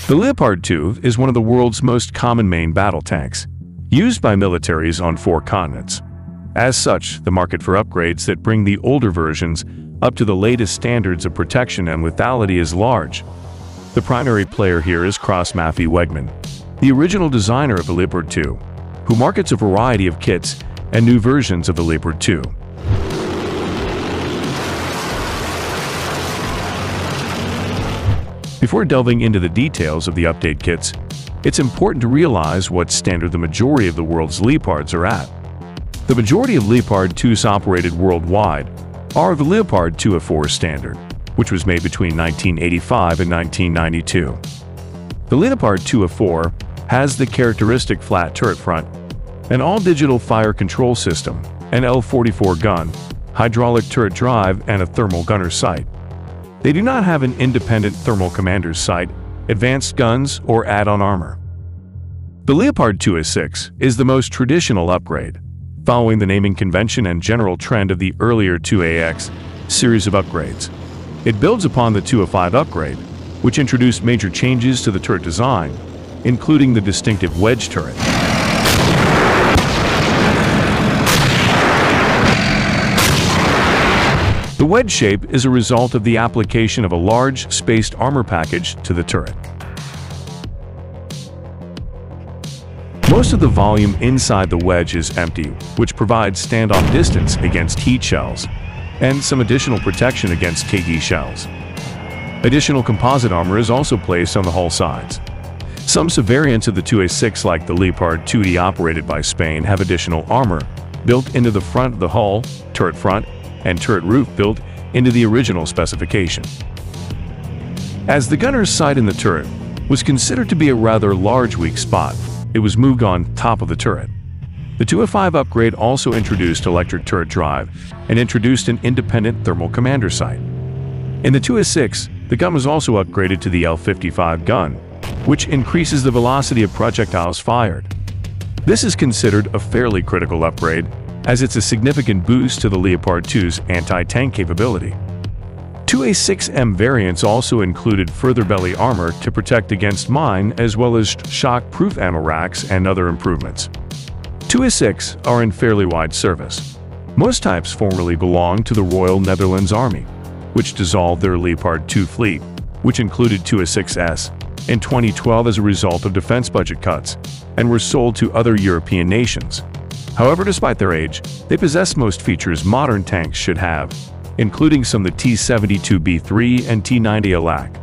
The Leopard 2 is one of the world's most common main battle tanks, used by militaries on 4 continents. As such, the market for upgrades that bring the older versions up to the latest standards of protection and lethality is large. The primary player here is Cross-Maffei Wegmann, the original designer of the Leopard 2, who markets a variety of kits and new versions of the Leopard 2. Before delving into the details of the update kits, it's important to realize what standard the majority of the world's Leopards are at. The majority of Leopard 2s operated worldwide are the Leopard 2A4 standard, which was made between 1985 and 1992. The Leopard 2A4 has the characteristic flat turret front, an all-digital fire control system, an L44 gun, hydraulic turret drive, and a thermal gunner sight. They do not have an independent thermal commander's sight, advanced guns, or add-on armor. The Leopard 2A6 is the most traditional upgrade, following the naming convention and general trend of the earlier 2AX series of upgrades. It builds upon the 2A5 upgrade, which introduced major changes to the turret design, including the distinctive wedge turret. The wedge shape is a result of the application of a large, spaced armor package to the turret. Most of the volume inside the wedge is empty, which provides standoff distance against heat shells, and some additional protection against KD shells. Additional composite armor is also placed on the hull sides. Some subvariants of the 2A6, like the Leopard 2D operated by Spain, have additional armor built into the front of the hull, turret front, and turret roof built into the original specification. As the gunner's sight in the turret was considered to be a rather large weak spot, it was moved on top of the turret. The 2A5 upgrade also introduced electric turret drive and introduced an independent thermal commander sight. In the 2A6, the gun was also upgraded to the L55 gun, which increases the velocity of projectiles fired. This is considered a fairly critical upgrade, as it's a significant boost to the Leopard 2's anti-tank capability. 2A6M variants also included further belly armor to protect against mine, as well as shock-proof ammo racks and other improvements. 2A6 are in fairly wide service. Most types formerly belonged to the Royal Netherlands Army, which dissolved their Leopard 2 fleet, which included 2A6S, in 2012 as a result of defense budget cuts, and were sold to other European nations. However, despite their age, they possess most features modern tanks should have, including some of the T-72B3 and T-90 ALAC.